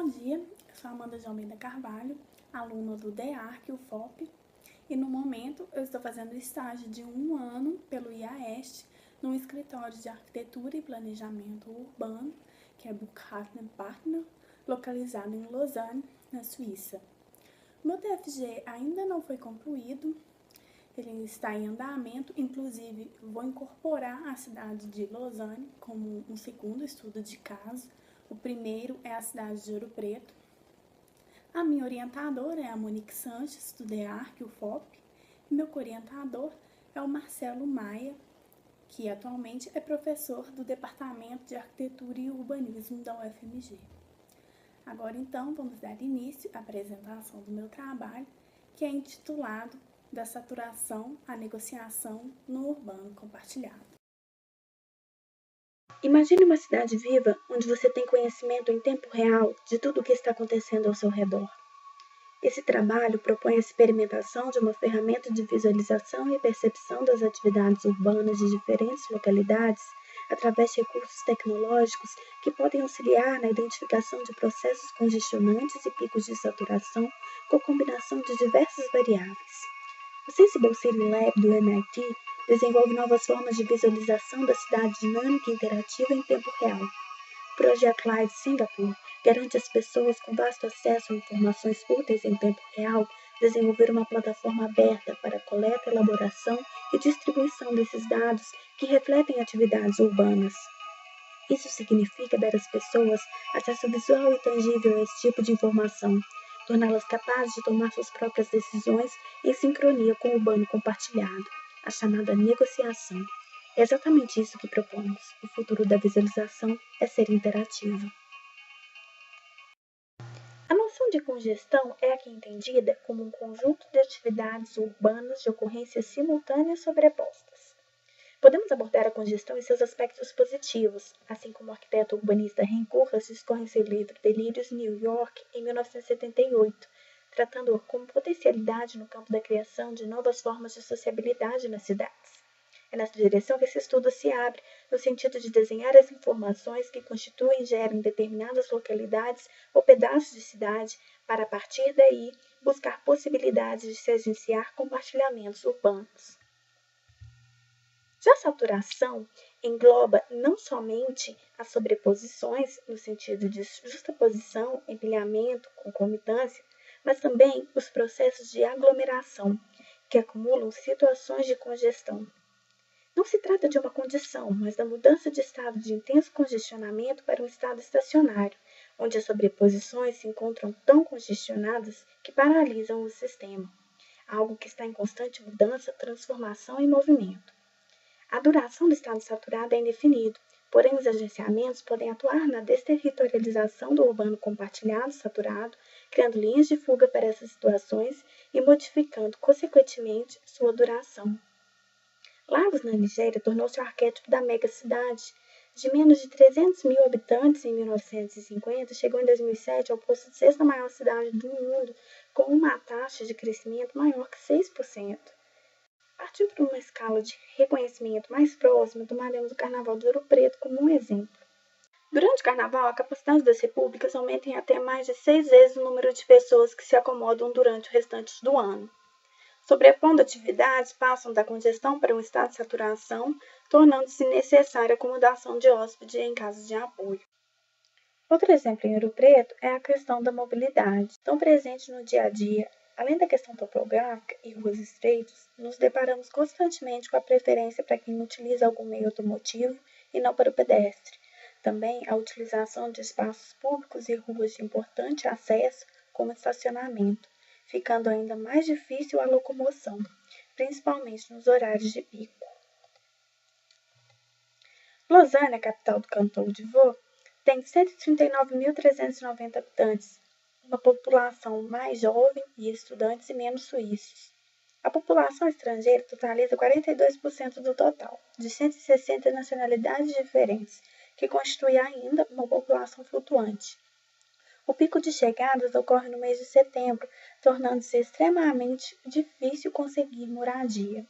Bom dia, eu sou Amanda de Almeida Carvalho, aluna do DEARC, UFOP, e no momento eu estou fazendo estágio de 1 ano pelo IAEST, no escritório de arquitetura e planejamento urbano, que é Buchhalter Partner, localizado em Lausanne, na Suíça. Meu TFG ainda não foi concluído, ele está em andamento, inclusive vou incorporar a cidade de Lausanne como um segundo estudo de caso. O primeiro é a cidade de Ouro Preto. A minha orientadora é a Monique Sanches, do DEARC, UFOP, e meu co-orientador é o Marcelo Maia, que atualmente é professor do Departamento de Arquitetura e Urbanismo da UFMG. Agora então vamos dar início à apresentação do meu trabalho, que é intitulado Da Saturação à Negociação no Urbano Compartilhado. Imagine uma cidade viva onde você tem conhecimento em tempo real de tudo o que está acontecendo ao seu redor. Esse trabalho propõe a experimentação de uma ferramenta de visualização e percepção das atividades urbanas de diferentes localidades através de recursos tecnológicos que podem auxiliar na identificação de processos congestionantes e picos de saturação com combinação de diversas variáveis. O Sensible City Lab do MIT desenvolve novas formas de visualização da cidade dinâmica e interativa em tempo real. O Project Live Singapore garante às pessoas com vasto acesso a informações úteis em tempo real desenvolver uma plataforma aberta para a coleta, elaboração e distribuição desses dados que refletem atividades urbanas. Isso significa dar às pessoas acesso visual e tangível a esse tipo de informação, torná-las capazes de tomar suas próprias decisões em sincronia com o urbano compartilhado, a chamada negociação. É exatamente isso que propomos. O futuro da visualização é ser interativo. A noção de congestão é aqui entendida como um conjunto de atividades urbanas de ocorrências simultâneas sobrepostas. Podemos abordar a congestão em seus aspectos positivos, assim como o arquiteto urbanista Ren Koolhaas discorre em seu livro Delírios New York, em 1978, tratando-o como potencialidade no campo da criação de novas formas de sociabilidade nas cidades. É nessa direção que esse estudo se abre, no sentido de desenhar as informações que constituem e geram determinadas localidades ou pedaços de cidade, para, a partir daí, buscar possibilidades de se agenciar compartilhamentos urbanos. Já a saturação engloba não somente as sobreposições, no sentido de justaposição, empilhamento, concomitância, mas também os processos de aglomeração, que acumulam situações de congestão. Não se trata de uma condição, mas da mudança de estado de intenso congestionamento para um estado estacionário, onde as sobreposições se encontram tão congestionadas que paralisam o sistema, algo que está em constante mudança, transformação e movimento. A duração do estado saturado é indefinido, porém os agenciamentos podem atuar na desterritorialização do urbano compartilhado saturado, criando linhas de fuga para essas situações e modificando, consequentemente, sua duração. Lagos, na Nigéria, tornou-se o arquétipo da megacidade. De menos de 300 mil habitantes em 1950, chegou em 2007 ao posto de sexta maior cidade do mundo, com uma taxa de crescimento maior que 6%. Partindo para uma escala de reconhecimento mais próxima, tomaremos o Carnaval de Ouro Preto como um exemplo. Durante o Carnaval, a capacidade das repúblicas aumenta em até mais de 6 vezes o número de pessoas que se acomodam durante o restante do ano. Sobrepondo atividades, passam da congestão para um estado de saturação, tornando-se necessária a acomodação de hóspedes em casas de apoio. Outro exemplo em Ouro Preto é a questão da mobilidade, tão presente no dia a dia. Além da questão topográfica e ruas estreitas, nos deparamos constantemente com a preferência para quem utiliza algum meio automotivo e não para o pedestre. Também a utilização de espaços públicos e ruas de importante acesso, como estacionamento, ficando ainda mais difícil a locomoção, principalmente nos horários de pico. Lausanne, a capital do canton de Vaud, tem 139.390 habitantes, uma população mais jovem e estudantes e menos suíços. A população estrangeira totaliza 42% do total, de 160 nacionalidades diferentes, que constitui ainda uma população flutuante. O pico de chegadas ocorre no mês de setembro, tornando-se extremamente difícil conseguir moradia.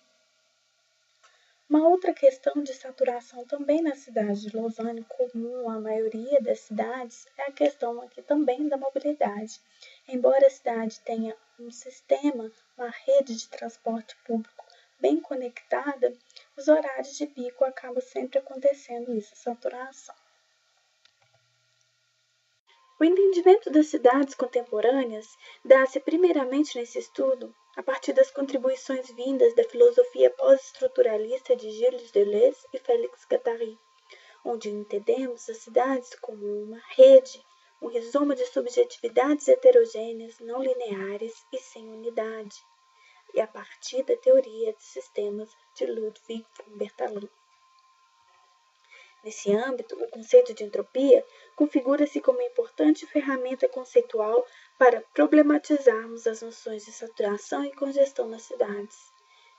Uma outra questão de saturação também na cidade de Lausanne, comum à maioria das cidades, é a questão aqui também da mobilidade. Embora a cidade tenha um sistema, uma rede de transporte público bem conectada, os horários de pico acabam sempre acontecendo isso, saturação. O entendimento das cidades contemporâneas dá-se primeiramente nesse estudo a partir das contribuições vindas da filosofia pós-estruturalista de Gilles Deleuze e Félix Guattari, onde entendemos as cidades como uma rede, um rizoma de subjetividades heterogêneas, não lineares e sem unidade, e a partir da teoria de sistemas de Ludwig von Bertalanffy. Nesse âmbito, o conceito de entropia configura-se como importante ferramenta conceitual para problematizarmos as noções de saturação e congestão nas cidades.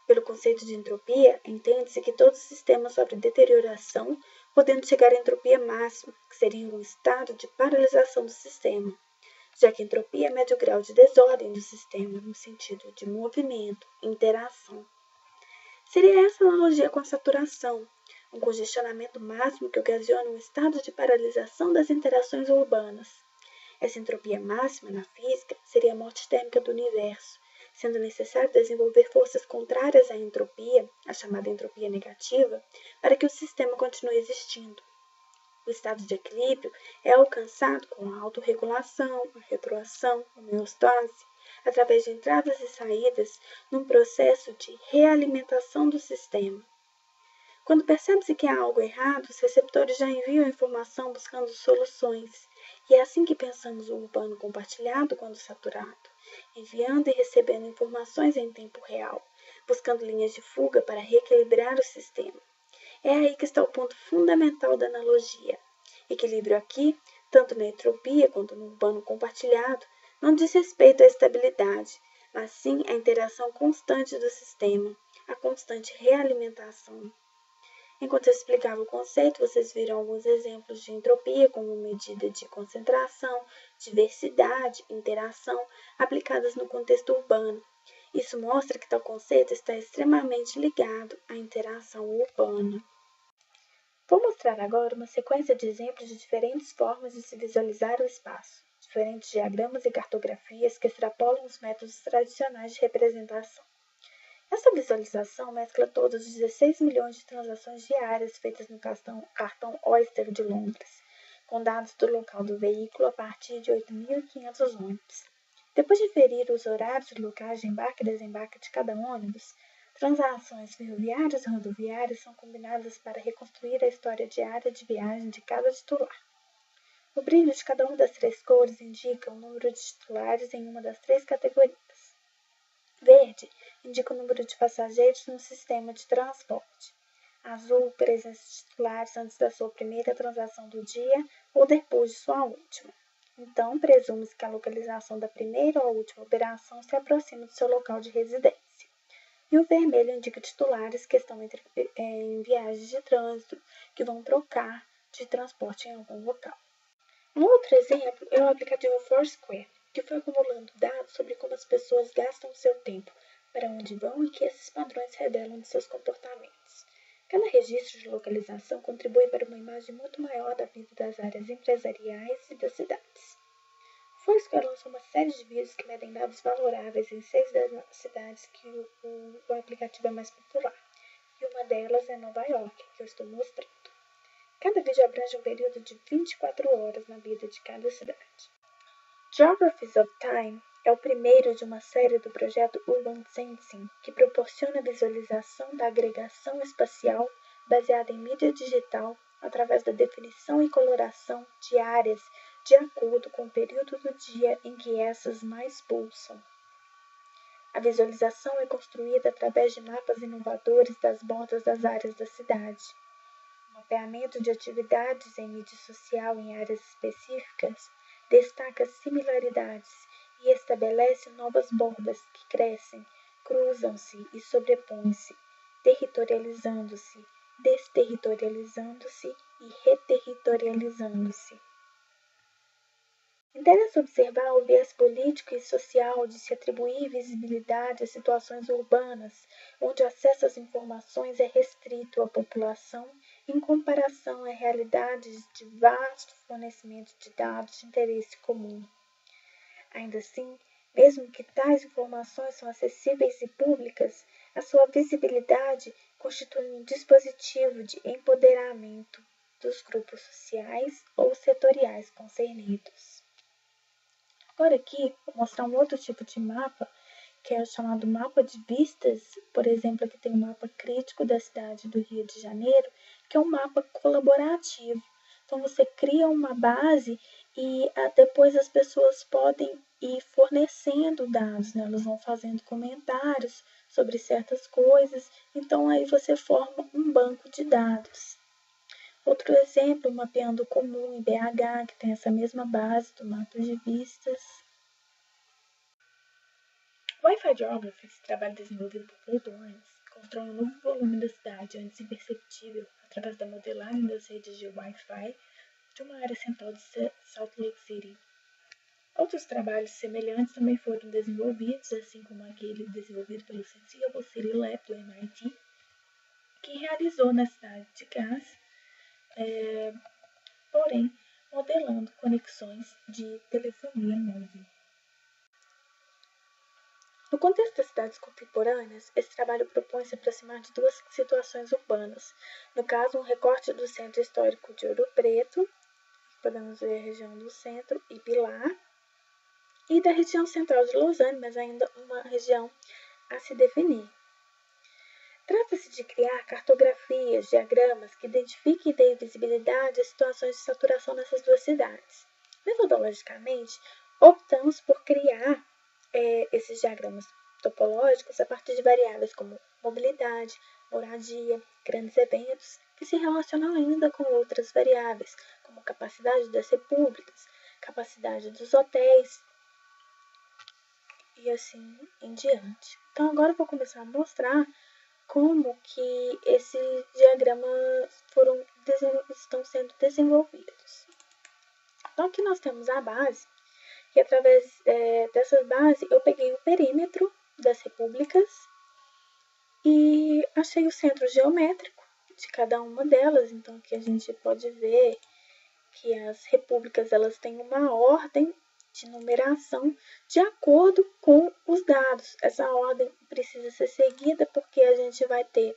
Pelo conceito de entropia, entende-se que todo sistema sofre deterioração, podendo chegar à entropia máxima, que seria um estado de paralisação do sistema, já que a entropia mede o grau de desordem do sistema no sentido de movimento, interação. Seria essa analogia com a saturação, um congestionamento máximo que ocasiona um estado de paralisação das interações urbanas. Essa entropia máxima na física seria a morte térmica do universo, sendo necessário desenvolver forças contrárias à entropia, a chamada entropia negativa, para que o sistema continue existindo. O estado de equilíbrio é alcançado com a autorregulação, a retroação, a homeostase, através de entradas e saídas num processo de realimentação do sistema. Quando percebe-se que há algo errado, os receptores já enviam a informação buscando soluções. E é assim que pensamos o urbano compartilhado quando saturado, enviando e recebendo informações em tempo real, buscando linhas de fuga para reequilibrar o sistema. É aí que está o ponto fundamental da analogia. Equilíbrio aqui, tanto na entropia quanto no urbano compartilhado, não diz respeito à estabilidade, mas sim à interação constante do sistema, à constante realimentação. Enquanto eu explicava o conceito, vocês viram alguns exemplos de entropia como medida de concentração, diversidade, interação, aplicadas no contexto urbano. Isso mostra que tal conceito está extremamente ligado à interação urbana. Vou mostrar agora uma sequência de exemplos de diferentes formas de se visualizar o espaço, diferentes diagramas e cartografias que extrapolam os métodos tradicionais de representação. Essa visualização mescla todos os 16 milhões de transações diárias feitas no cartão Oyster de Londres, com dados do local do veículo a partir de 8.500 ônibus. Depois de ferir os horários e locais de embarque e desembarque de cada ônibus, transações ferroviárias e rodoviárias são combinadas para reconstruir a história diária de viagem de cada titular. O brilho de cada uma das três cores indica o número de titulares em uma das três categorias. Verde indica o número de passageiros no sistema de transporte. Azul, presença de titulares antes da sua primeira transação do dia ou depois de sua última. Então, presume-se que a localização da primeira ou última operação se aproxima do seu local de residência. E o vermelho indica titulares que estão em viagens de trânsito, que vão trocar de transporte em algum local. Um outro exemplo é o aplicativo Foursquare, que foi acumulando dados sobre como as pessoas gastam seu tempo, para onde vão e que esses padrões revelam de seus comportamentos. Cada registro de localização contribui para uma imagem muito maior da vida das áreas empresariais e das cidades. Foursquare lançou uma série de vídeos que medem dados valoráveis em 6 das cidades que o aplicativo é mais popular, e uma delas é Nova York, que eu estou mostrando. Cada vídeo abrange um período de 24 horas na vida de cada cidade. Geographies of Time é o primeiro de uma série do projeto Urban Sensing, que proporciona a visualização da agregação espacial baseada em mídia digital através da definição e coloração de áreas de acordo com o período do dia em que essas mais pulsam. A visualização é construída através de mapas inovadores das bordas das áreas da cidade. O mapeamento de atividades em mídia social em áreas específicas destaca similaridades e estabelece novas bordas que crescem, cruzam-se e sobrepõem-se, territorializando-se, desterritorializando-se e reterritorializando-se. Interessa observar o viés político e social de se atribuir visibilidade a situações urbanas, onde o acesso às informações é restrito à população em comparação a realidades de vasto fornecimento de dados de interesse comum. Ainda assim, mesmo que tais informações são acessíveis e públicas, a sua visibilidade constitui um dispositivo de empoderamento dos grupos sociais ou setoriais concernidos. Agora aqui, vou mostrar um outro tipo de mapa, que é o chamado mapa de vistas. Por exemplo, aqui tem um mapa crítico da cidade do Rio de Janeiro, que é um mapa colaborativo. Então, você cria uma base e depois as pessoas podem ir fornecendo dados, né? Elas vão fazendo comentários sobre certas coisas. Então, aí você forma um banco de dados. Outro exemplo, mapeando comum em BH, que tem essa mesma base do mapa de vistas. O Wi-Fi Geography, esse trabalho desenvolvido por Paul Dorrance, constrói um novo volume da cidade, antes imperceptível, através da modelagem das redes de Wi-Fi de uma área central de Salt Lake City. Outros trabalhos semelhantes também foram desenvolvidos, assim como aquele desenvolvido pelo Sensible City Lab do MIT, que realizou na cidade de Gás, porém modelando conexões de telefonia móvel. No contexto das cidades contemporâneas, esse trabalho propõe se aproximar de duas situações urbanas. No caso, um recorte do centro histórico de Ouro Preto, podemos ver a região do centro e Pilar, e da região central de Lausanne, mas ainda uma região a se definir. Trata-se de criar cartografias, diagramas que identifiquem e deem visibilidade a situações de saturação nessas duas cidades. Metodologicamente, optamos por criar esses diagramas topológicos a partir de variáveis como mobilidade, moradia, grandes eventos, que se relacionam ainda com outras variáveis, como capacidade das repúblicas, capacidade dos hotéis e assim em diante. Então agora eu vou começar a mostrar como que esses diagramas estão sendo desenvolvidos. Então aqui nós temos a base, e através dessa base eu peguei o perímetro das repúblicas e achei o centro geométrico de cada uma delas. Então aqui a gente pode ver que as repúblicas elas têm uma ordem de numeração de acordo com os dados. Essa ordem precisa ser seguida porque a gente vai ter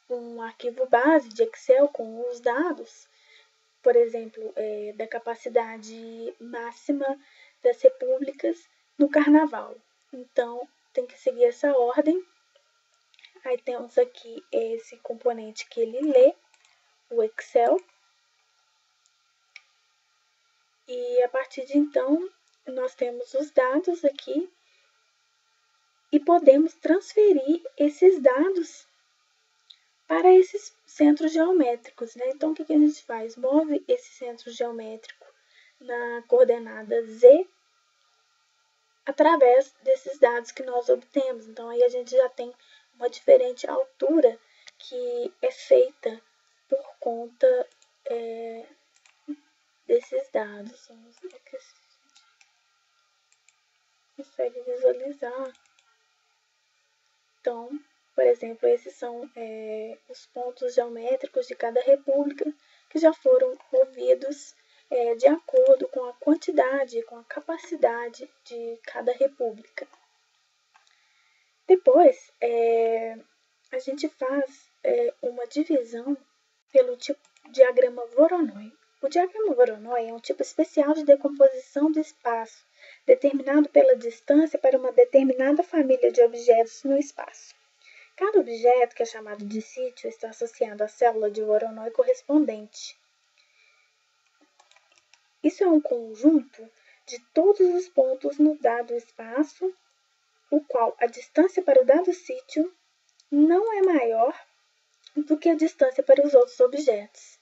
um arquivo base de Excel com os dados, por exemplo, da capacidade máxima das repúblicas no carnaval. Então, tem que seguir essa ordem. Aí temos aqui esse componente que ele lê, o Excel. E a partir de então, nós temos os dados aqui e podemos transferir esses dados para esses centros geométricos, né? Então, o que a gente faz? Move esse centro geométrico na coordenada Z através desses dados que nós obtemos. Então, aí a gente já tem uma diferente altura que é feita por conta desses dados. Vamos ver aqui se a gente consegue visualizar. Então, por exemplo, esses são os pontos geométricos de cada república que já foram movidos de acordo com a quantidade, com a capacidade de cada república. Depois, a gente faz uma divisão pelo tipo diagrama Voronoi. O diagrama Voronoi é um tipo especial de decomposição do espaço, determinado pela distância para uma determinada família de objetos no espaço. Cada objeto, que é chamado de sítio, está associado à célula de Voronoi correspondente. Isso é um conjunto de todos os pontos no dado espaço, o qual a distância para o dado sítio não é maior do que a distância para os outros objetos.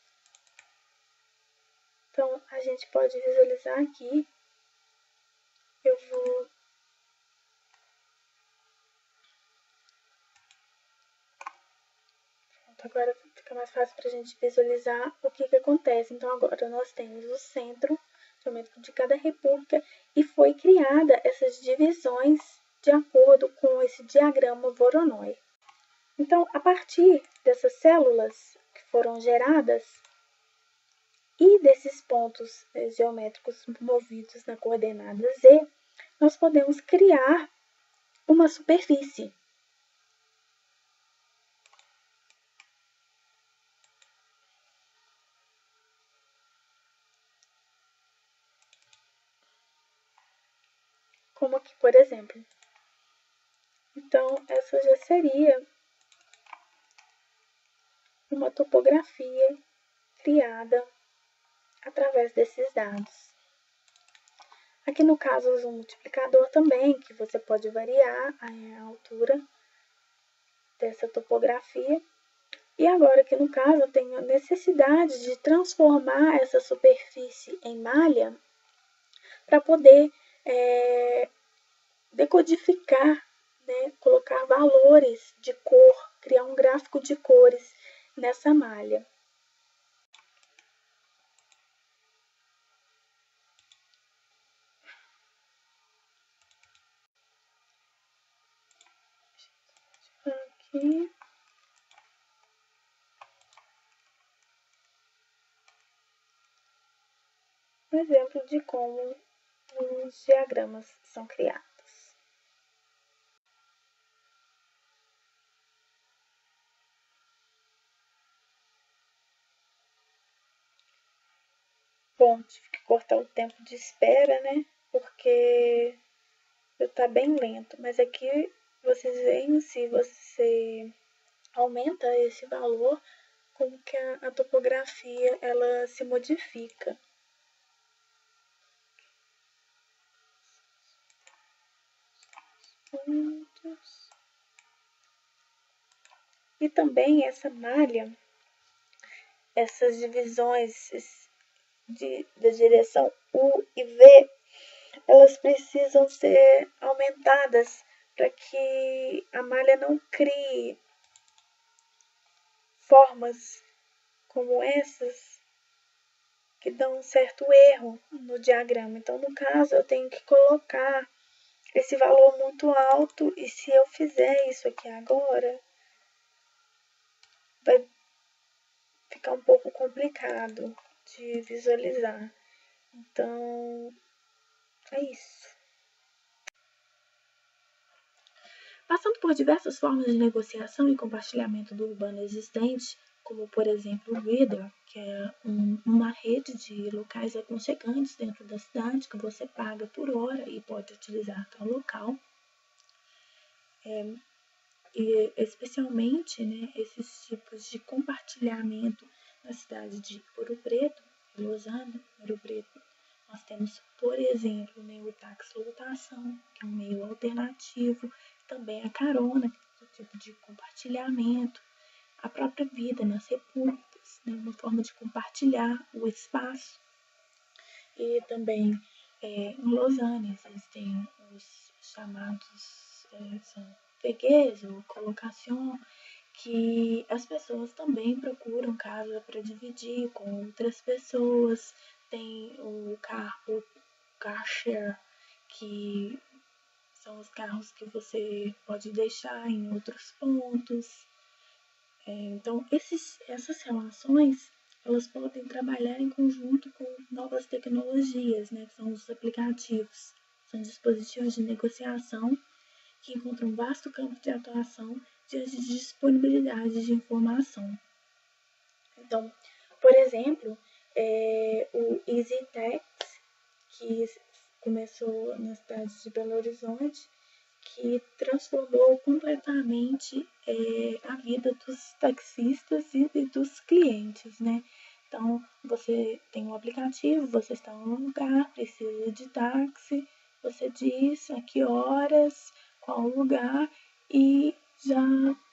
Então, a gente pode visualizar aqui. Eu vou agora fica mais fácil para a gente visualizar o que acontece. Então, agora nós temos o centro geométrico de cada república e foi criada essas divisões de acordo com esse diagrama Voronoi. Então, a partir dessas células que foram geradas e desses pontos geométricos movidos na coordenada Z, nós podemos criar uma superfície. Como aqui, por exemplo. Então, essa já seria uma topografia criada através desses dados. Aqui no caso, uso um multiplicador também, que você pode variar a altura dessa topografia. E agora, aqui no caso, eu tenho a necessidade de transformar essa superfície em malha para poder decodificar, né, colocar valores de cor, criar um gráfico de cores nessa malha. Aqui. Um exemplo de como os diagramas são criados. Bom, tive que cortar o tempo de espera, né? Porque está bem lento. Mas aqui vocês veem, se você aumenta esse valor, como que a topografia ela se modifica. E também essa malha, essas divisões da direção U e V, elas precisam ser aumentadas para que a malha não crie formas como essas que dão um certo erro no diagrama. Então, no caso, eu tenho que colocar esse valor muito alto, e se eu fizer isso aqui agora, vai ficar um pouco complicado de visualizar. Então, é isso. Passando por diversas formas de negociação e compartilhamento do urbano existente, como por exemplo o Wither, que é uma rede de locais aconchegantes dentro da cidade que você paga por hora e pode utilizar tal local. E especialmente, né, esses tipos de compartilhamento na cidade de Ouro Preto, Lausanne, Ouro Preto, nós temos, por exemplo, né, o táxi-lotação, que é um meio alternativo, também a carona, que é um tipo de compartilhamento, a própria vida nas repúblicas, né, uma forma de compartilhar o espaço. E também em Lausanne existem os chamados são freguês ou colocação, que as pessoas também procuram casa para dividir com outras pessoas. Tem o car share, que são os carros que você pode deixar em outros pontos. Então, essas relações, elas podem trabalhar em conjunto com novas tecnologias, né, que são os aplicativos. São dispositivos de negociação que encontram um vasto campo de atuação diante de disponibilidade de informação. Então, por exemplo, o EasyTax, que começou na cidade de Belo Horizonte, que transformou completamente a vida dos taxistas e dos clientes, né? Então, você tem um aplicativo, você está em um lugar, precisa de táxi, você diz a que horas, qual lugar, e já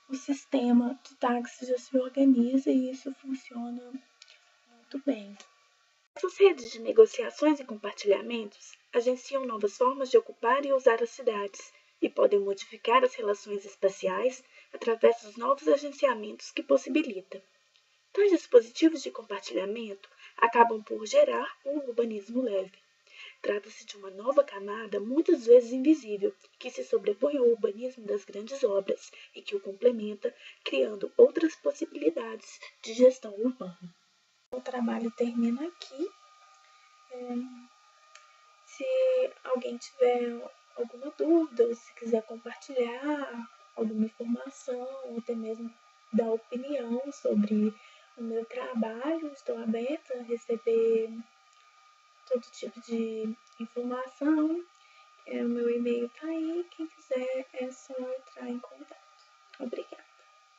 o sistema de táxi já se organiza e isso funciona muito bem. Essas redes de negociações e compartilhamentos agenciam novas formas de ocupar e usar as cidades e podem modificar as relações espaciais através dos novos agenciamentos que possibilita. Tais dispositivos de compartilhamento acabam por gerar um urbanismo leve. Trata-se de uma nova camada, muitas vezes invisível, que se sobrepõe ao urbanismo das grandes obras e que o complementa, criando outras possibilidades de gestão urbana. O trabalho termina aqui. Se alguém tiver alguma dúvida ou se quiser compartilhar alguma informação ou até mesmo dar opinião sobre o meu trabalho, estou aberta a receber todo tipo de informação. O meu e-mail está aí